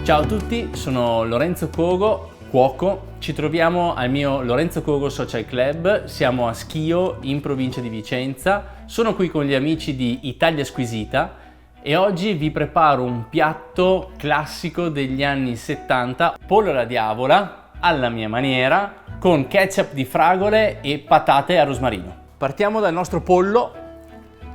Ciao a tutti, sono Lorenzo Cogo, cuoco. Ci troviamo al mio Lorenzo Cogo Social Club, siamo a Schio in provincia di Vicenza. Sono qui con gli amici di Italia Squisita e oggi vi preparo un piatto classico degli anni 70, pollo alla diavola, alla mia maniera, con ketchup di fragole e patate a rosmarino. Partiamo dal nostro pollo.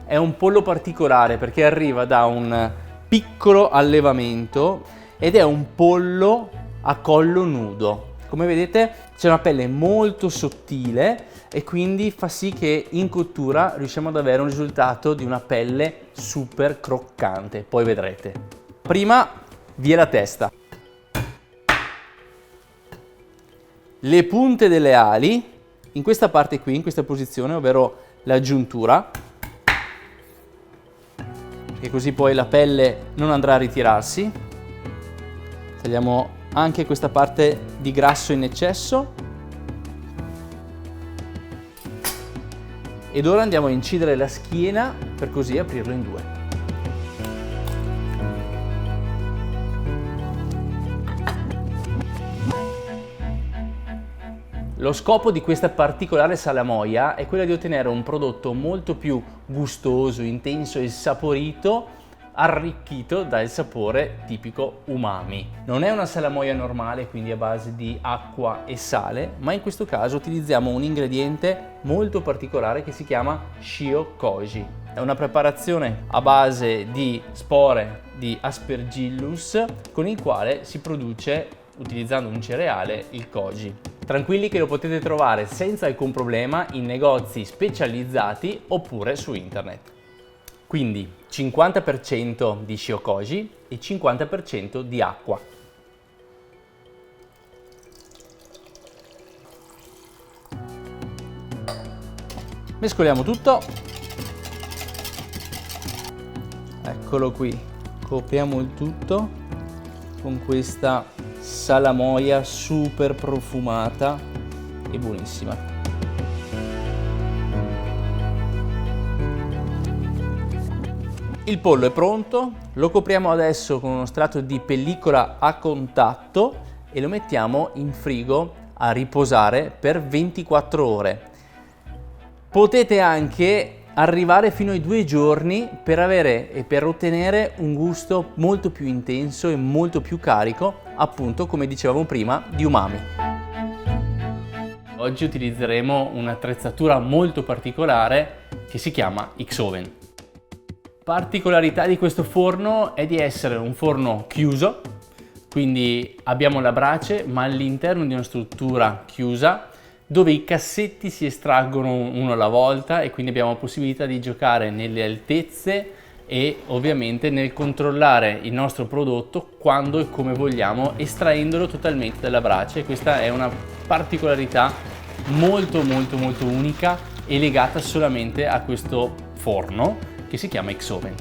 È un pollo particolare perché arriva da un piccolo allevamento ed è un pollo a collo nudo. Come vedete c'è una pelle molto sottile e quindi fa sì che in cottura riusciamo ad avere un risultato di una pelle super croccante, poi vedrete. Prima via la testa. Le punte delle ali in questa parte qui, in questa posizione, ovvero la giuntura, perché così poi la pelle non andrà a ritirarsi. Tagliamo anche questa parte di grasso in eccesso. Ed ora andiamo a incidere la schiena per così aprirlo in due. Lo scopo di questa particolare salamoia è quello di ottenere un prodotto molto più gustoso, intenso e saporito, arricchito dal sapore tipico umami. Non è una salamoia normale, quindi a base di acqua e sale, ma in questo caso utilizziamo un ingrediente molto particolare che si chiama Shio Koji. È una preparazione a base di spore di Aspergillus con il quale si produce, utilizzando un cereale, il koji. Tranquilli che lo potete trovare senza alcun problema in negozi specializzati oppure su internet. Quindi 50% di Shio Koji e 50% di acqua. Mescoliamo tutto. Eccolo qui. Copriamo il tutto con questa salamoia super profumata e buonissima. Il pollo è pronto, lo copriamo adesso con uno strato di pellicola a contatto e lo mettiamo in frigo a riposare per 24 ore. Potete anche arrivare fino ai 2 giorni per avere e per ottenere un gusto molto più intenso e molto più carico, appunto come dicevamo prima, di umami. Oggi utilizzeremo un'attrezzatura molto particolare che si chiama X-Oven. Particolarità di questo forno è di essere un forno chiuso, quindi abbiamo la brace ma all'interno di una struttura chiusa dove i cassetti si estraggono uno alla volta e quindi abbiamo la possibilità di giocare nelle altezze e ovviamente nel controllare il nostro prodotto quando e come vogliamo, estraendolo totalmente dalla brace. Questa è una particolarità molto unica e legata solamente a questo forno che si chiama X-Oven.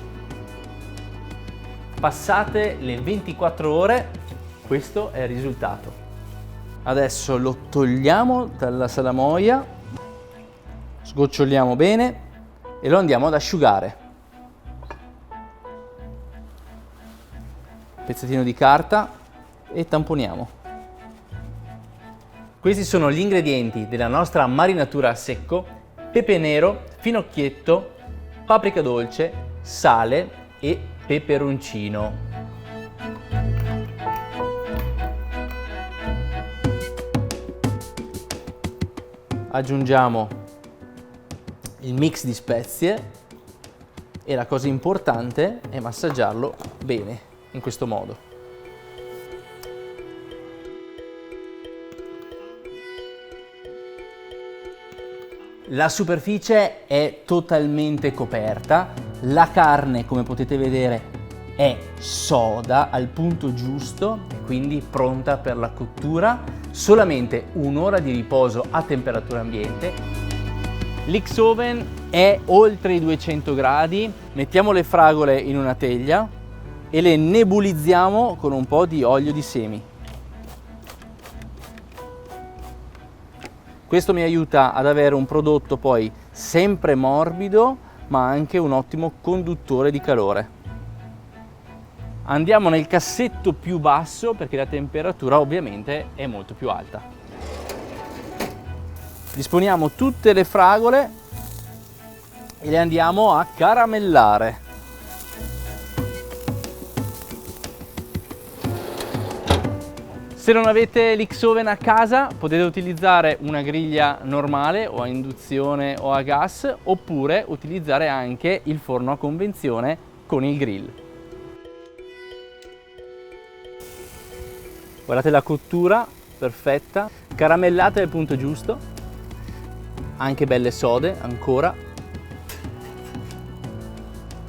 Passate le 24 ore, questo è il risultato. Adesso lo togliamo dalla salamoia, sgoccioliamo bene e lo andiamo ad asciugare. Pezzettino di carta e tamponiamo. Questi sono gli ingredienti della nostra marinatura a secco: pepe nero, finocchietto, paprika dolce, sale e peperoncino. Aggiungiamo il mix di spezie e la cosa importante è massaggiarlo bene in questo modo. La superficie è totalmente coperta, la carne, come potete vedere, è soda al punto giusto e quindi pronta per la cottura. Solamente un'ora di riposo a temperatura ambiente. L'X-Oven è oltre i 200 gradi. Mettiamo le fragole in una teglia e le nebulizziamo con un po' di olio di semi. Questo mi aiuta ad avere un prodotto poi sempre morbido ma anche un ottimo conduttore di calore. Andiamo nel cassetto più basso perché la temperatura ovviamente è molto più alta. Disponiamo tutte le fragole e le andiamo a caramellare. Se non avete l'X-Oven a casa potete utilizzare una griglia normale o a induzione o a gas, oppure utilizzare anche il forno a convenzione con il grill. Guardate la cottura perfetta, caramellate al punto giusto, anche belle sode ancora.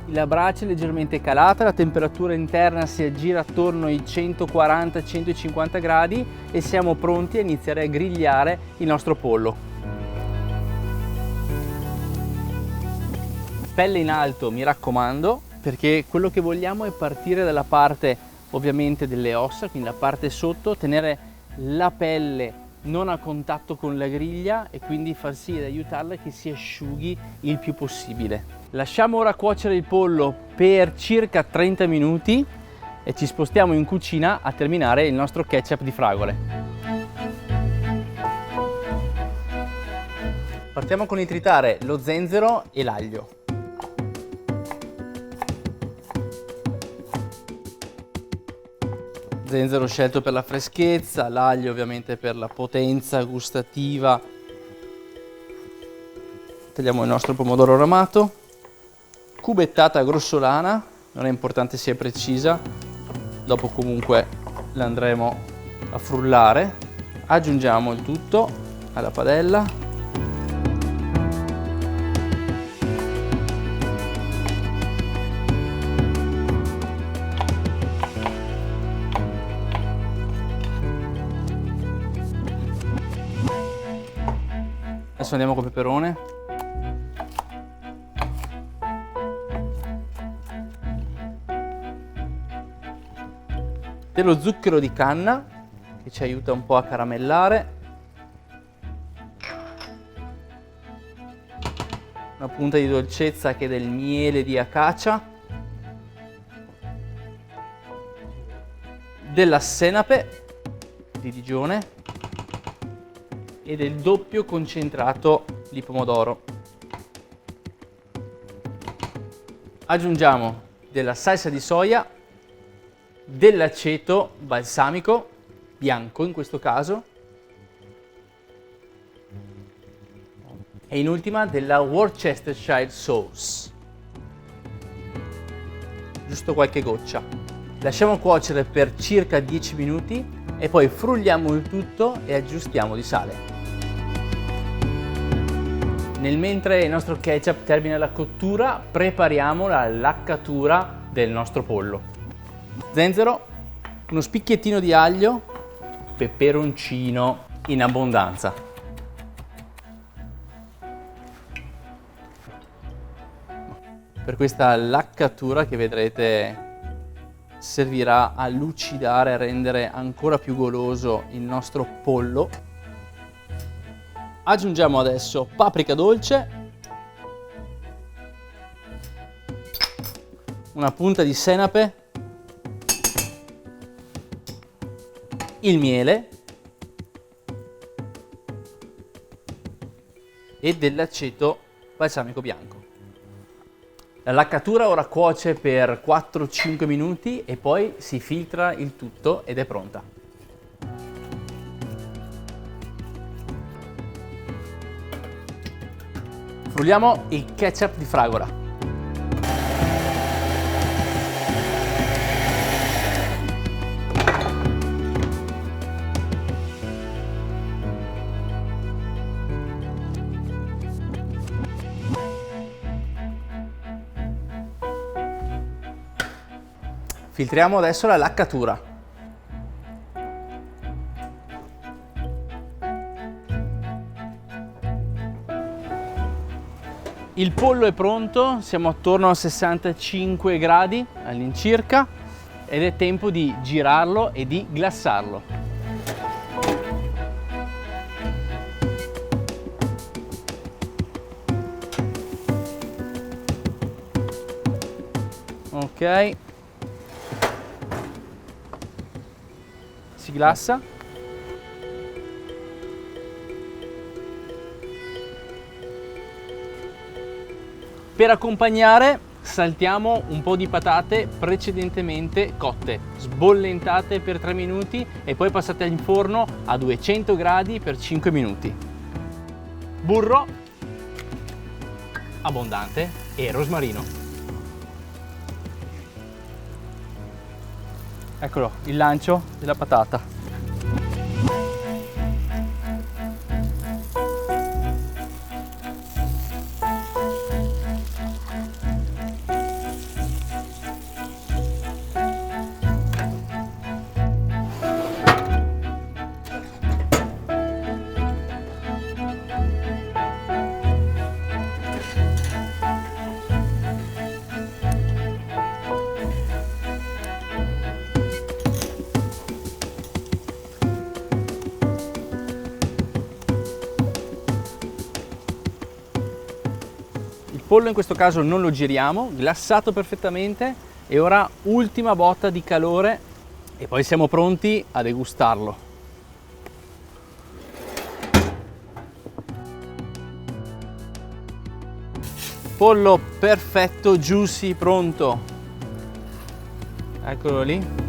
La brace è leggermente calata, la temperatura interna si aggira attorno ai 140-150 gradi e siamo pronti a iniziare a grigliare il nostro pollo. Pelle in alto, mi raccomando, perché quello che vogliamo è partire dalla parte ovviamente delle ossa, quindi la parte sotto, tenere la pelle non a contatto con la griglia e quindi far sì di aiutarla che si asciughi il più possibile. Lasciamo ora cuocere il pollo per circa 30 minuti e ci spostiamo in cucina a terminare il nostro ketchup di fragole. Partiamo con il tritare lo zenzero e l'aglio. Zenzero scelto per la freschezza, l'aglio ovviamente per la potenza gustativa. Tagliamo il nostro pomodoro ramato, cubettata grossolana, non è importante sia precisa, dopo comunque la andremo a frullare. Aggiungiamo il tutto alla padella. Adesso andiamo con peperone. Dello zucchero di canna che ci aiuta un po' a caramellare. Una punta di dolcezza che è del miele di acacia. Della senape di Digione e del doppio concentrato di pomodoro. Aggiungiamo della salsa di soia, dell'aceto balsamico, bianco in questo caso, e in ultima della Worcestershire sauce. Giusto qualche goccia. Lasciamo cuocere per circa 10 minuti e poi frulliamo il tutto e aggiustiamo di sale. Nel mentre il nostro ketchup termina la cottura, prepariamo la laccatura del nostro pollo. Zenzero, uno spicchiettino di aglio, peperoncino in abbondanza. Per questa laccatura che vedrete servirà a lucidare, a rendere ancora più goloso il nostro pollo. Aggiungiamo adesso paprika dolce, una punta di senape, il miele e dell'aceto balsamico bianco. La laccatura ora cuoce per 4-5 minuti e poi si filtra il tutto ed è pronta. Frulliamo il ketchup di fragola. Filtriamo adesso la laccatura. Il pollo è pronto, siamo attorno a 65 gradi all'incirca ed è tempo di girarlo e di glassarlo. Ok, glassa. Per accompagnare saltiamo un po' di patate precedentemente cotte, sbollentate per 3 minuti e poi passate in forno a 200 gradi per 5 minuti. Burro abbondante e rosmarino. Eccolo, il lancio della patata. Il pollo in questo caso non lo giriamo, glassato perfettamente, e ora ultima botta di calore e poi siamo pronti a degustarlo. Pollo perfetto, juicy, pronto. Eccolo lì.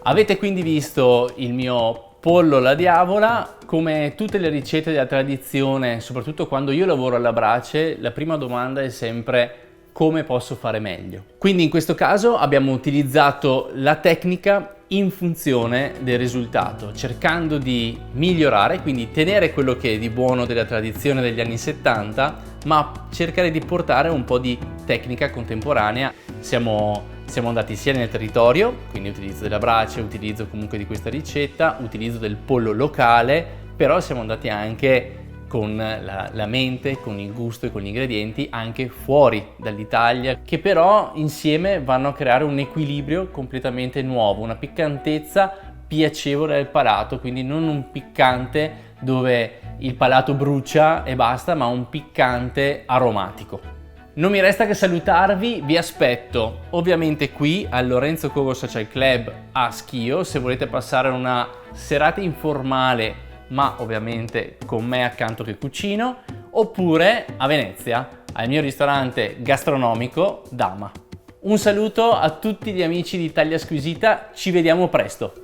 Avete quindi visto il mio pollo alla diavola. Come tutte le ricette della tradizione, soprattutto quando io lavoro alla brace, la prima domanda è sempre: come posso fare meglio? Quindi in questo caso abbiamo utilizzato la tecnica in funzione del risultato, cercando di migliorare, quindi tenere quello che è di buono della tradizione degli anni 70, ma cercare di portare un po' di tecnica contemporanea. Siamo andati sia nel territorio, quindi utilizzo della brace, utilizzo comunque di questa ricetta, utilizzo del pollo locale, però siamo andati anche con la mente, con il gusto e con gli ingredienti anche fuori dall'Italia, che però insieme vanno a creare un equilibrio completamente nuovo, una piccantezza piacevole al palato, quindi non un piccante dove il palato brucia e basta, ma un piccante aromatico. Non mi resta che salutarvi, vi aspetto ovviamente qui al Lorenzo Cogo Social Club a Schio, se volete passare una serata informale ma ovviamente con me accanto che cucino, oppure a Venezia al mio ristorante gastronomico Dama. Un saluto a tutti gli amici di Italia Squisita, ci vediamo presto!